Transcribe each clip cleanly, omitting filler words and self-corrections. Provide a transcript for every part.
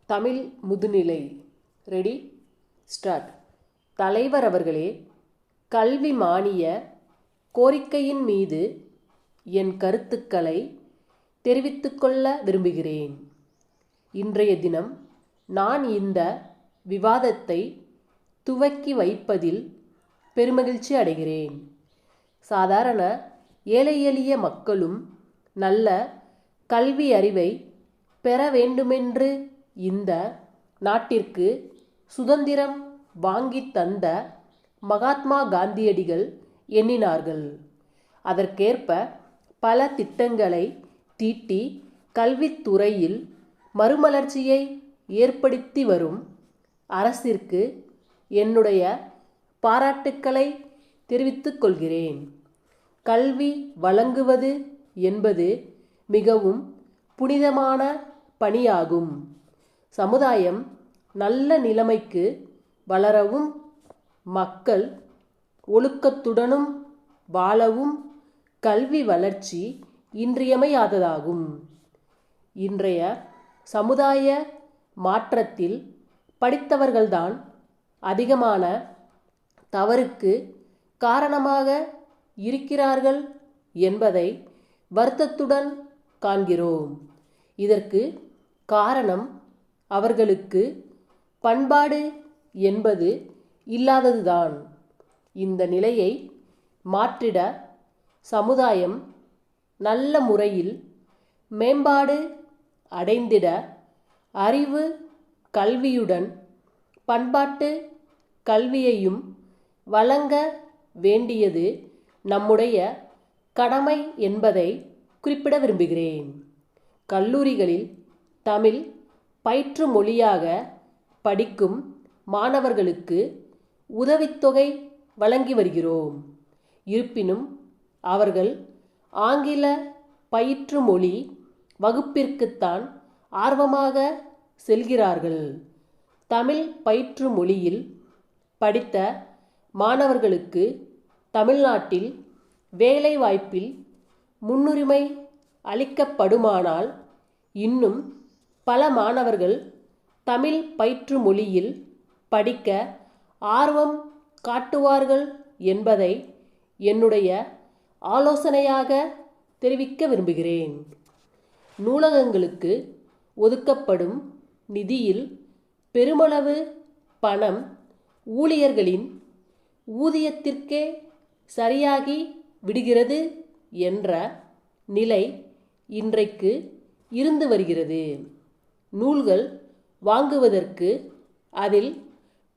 தமிழ் முதுநிலை. Ready, start. தலைவர் அவர்களே, கல்வி மானிய கோரிக்கையின் மீது என் கருத்துக்களை தெரிவித்துக்கொள்ள விரும்புகிறேன். இன்றைய தினம் நான் இந்த விவாதத்தை துவக்கி வைப்பதில் பெருமகிழ்ச்சி அடைகிறேன். சாதாரண ஏழை எளிய மக்களும் நல்ல கல்வி அறிவை பெற வேண்டுமென்று இந்த நாட்டிற்கு சுதந்திரம் வாங்கி தந்த மகாத்மா காந்தியடிகள் எண்ணினார்கள். அதற்கேற்ப பல திட்டங்களை தீட்டி கல்வித்துறையில் மறுமலர்ச்சியை ஏற்படுத்தி வரும் அரசிற்கு என்னுடைய பாராட்டுக்களை தெரிவித்துக் கொள்கிறேன். கல்வி வழங்குவது என்பது மிகவும் புனிதமான பணியாகும். சமுதாயம் நல்ல நிலைமைக்கு வளரவும் மக்கள் ஒழுக்கத்துடனும் வாழவும் கல்வி வளர்ச்சி இன்றியமையாததாகும். இன்றைய சமுதாய மாற்றத்தில் படித்தவர்கள்தான் அதிகமான தவறுக்கு காரணமாக இருக்கிறார்கள் என்பதை வருத்தத்துடன் காண்கிறோம். இதற்கு காரணம் அவர்களுக்கு பண்பாடு என்பது இல்லாததுதான். இந்த நிலையை மாற்றிட சமுதாயம் நல்ல முறையில் மேம்பாடு அடைந்திட அறிவு கல்வியுடன் பண்பாட்டு கல்வியையும் வழங்க வேண்டியது நம்முடைய கடமை என்பதை குறிப்பிட விரும்புகிறேன். கல்லூரிகளில் தமிழ் பயிற்று மொழியாக படிக்கும் மாணவர்களுக்கு உதவித்தொகை வழங்கி வருகிறோம். இருப்பினும் அவர்கள் ஆங்கில பயிற்று மொழி வகுப்பிற்குத்தான் ஆர்வமாக செல்கிறார்கள். தமிழ் பயிற்று மொழியில் படித்த மாணவர்களுக்கு தமிழ்நாட்டில் வேலைவாய்ப்பில் முன்னுரிமை அளிக்கப்படுமானால் இன்னும் பல மாணவர்கள் தமிழ் பயிற்று மொழியில் படிக்க ஆர்வம் காட்டுவார்கள் என்பதை என்னுடைய ஆலோசனையாக தெரிவிக்க விரும்புகிறேன். நூலகங்களுக்கு ஒதுக்கப்படும் நிதியில் பெருமளவு பணம் ஊழியர்களின் ஊதியத்திற்கே சரியாகி விடுகிறது என்ற நிலை இன்றைக்கு இருந்து வருகிறது. நூல்கள் வாங்குவதற்கு அதில்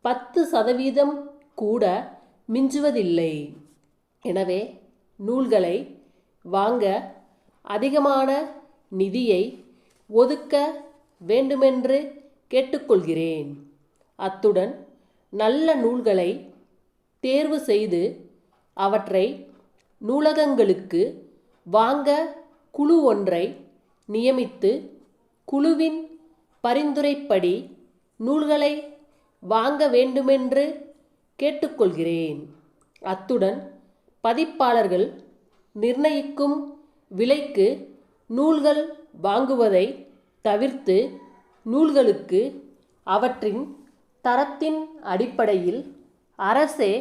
10% கூட மிஞ்சுவதில்லை. எனவே நூல்களை வாங்க அதிகமான நிதியை ஒதுக்க வேண்டுமென்று கேட்டுக்கொள்கிறேன். அத்துடன் நல்ல நூல்களை தேர்வு செய்து அவற்றை நூலகங்களுக்கு வாங்க குழு ஒன்றை நியமித்து குழுவின் பரிந்துரைப்படி நூல்களை வாங்க வேண்டுமென்று கேட்டுக்கொள்கிறேன். அத்துடன் பதிப்பாளர்கள் நிர்ணயிக்கும் விலைக்கு நூல்கள் வாங்குவதை தவிர்த்து நூல்களுக்கு அவற்றின் தரத்தின் அடிப்படையில் அரசே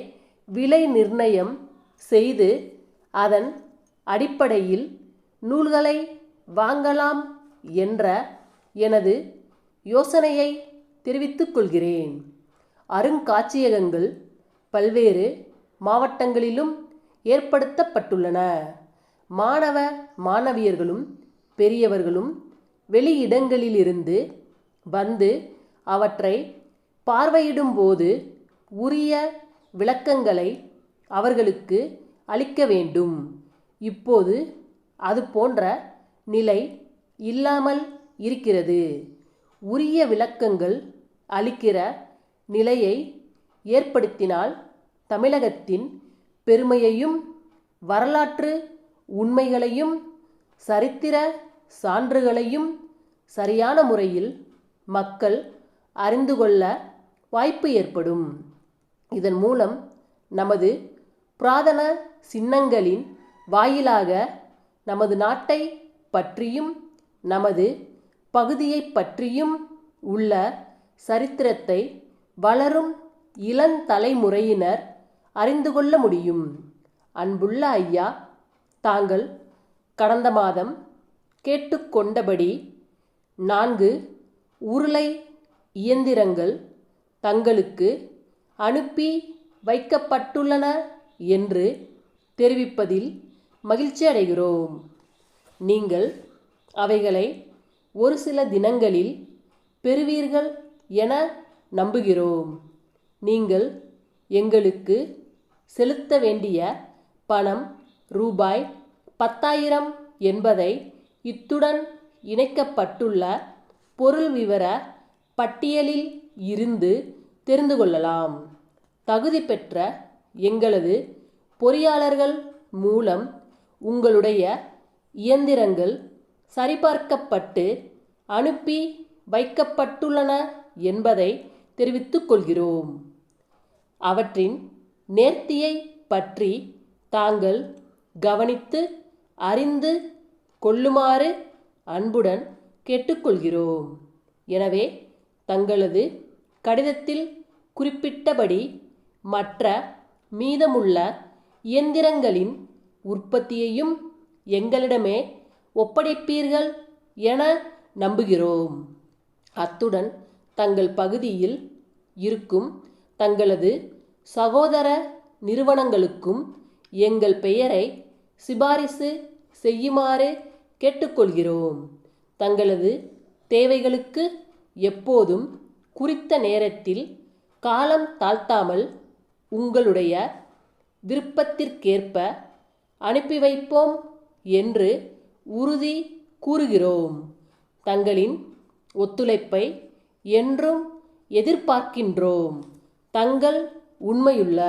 விலை நிர்ணயம் செய்து அதன் அடிப்படையில் நூல்களை வாங்கலாம் என்ற எனது யோசனையை தெரிவித்துக் கொள்கிறேன். அருங்காட்சியகங்கள் பல்வேறு மாவட்டங்களிலும் ஏற்படுத்தப்பட்டுள்ளன. மாணவ மாணவியர்களும் பெரியவர்களும் வெளியிடங்களிலிருந்து வந்து அவற்றை பார்வையிடும்போது உரிய விளக்கங்களை அவர்களுக்கு அளிக்க வேண்டும். இப்போது அது போன்ற நிலை இல்லாமல் இருக்கிறது. உரிய விளக்கங்கள் அளிக்கிற நிலையை ஏற்படுத்தினால் தமிழகத்தின் பெருமையையும் வரலாற்று உண்மைகளையும் சரித்திர சான்றுகளையும் சரியான முறையில் மக்கள் அறிந்து கொள்ள வாய்ப்பு ஏற்படும். இதன் மூலம் நமது புராதன சின்னங்களின் வாயிலாக நமது நாட்டை பற்றியும் நமது பகுதியை பற்றியும் உள்ள சரித்திரத்தை வளரும் இளந்தலைமுறையினர் அறிந்து கொள்ள முடியும். அன்புள்ள ஐயா, தாங்கள் கடந்த மாதம் கேட்டுக்கொண்டபடி 4 உருளை இயந்திரங்கள் தங்களுக்கு அனுப்பி வைக்கப்பட்டுள்ளன என்று தெரிவிப்பதில் மகிழ்ச்சி அடைகிறோம். நீங்கள் அவைகளை ஒரு சில தினங்களில் பெறுவீர்கள் என நம்புகிறோம். நீங்கள் எங்களுக்கு செலுத்த வேண்டிய பணம் ரூபாய் 10,000 என்பதை இத்துடன் இணைக்கப்பட்டுள்ள பொருள் விவர பட்டியலில் இருந்து தெரிந்து கொள்ளலாம். தகுதி பெற்ற எங்களது பொறியாளர்கள் மூலம் உங்களுடைய இயந்திரங்கள் சரிபார்க்கப்பட்டு அனுப்பி வைக்கப்பட்டுள்ளன என்பதை தெரிவித்துக் கொள்கிறோம். அவற்றின் நேர்த்தியை பற்றி தாங்கள் கவனித்து அறிந்து கொள்ளுமாறு அன்புடன் கேட்டுக்கொள்கிறோம். எனவே தங்களது கடிதத்தில் குறிப்பிட்டபடி மற்ற மீதமுள்ள இயந்திரங்களின் உற்பத்தியையும் எங்களிடமே ஒப்படைப்பீர்கள் என நம்புகிறோம். அத்துடன் தங்கள் பகுதியில் இருக்கும் தங்களது சகோதர நிறுவனங்களுக்கும் எங்கள் பெயரை சிபாரிசு செய்யுமாறு கேட்டுக்கொள்கிறோம். தங்களது தேவைகளுக்கு எப்போதும் குறித்த நேரத்தில் காலம் தாழ்த்தாமல் உங்களுடைய விருப்பத்திற்கேற்ப அனுப்பி வைப்போம் என்று உறுதி கூறுகிறோம். தங்களின் ஒத்துழைப்பை என்றும் எதிர்பார்க்கின்றோம். தங்கள் உண்மையுள்ள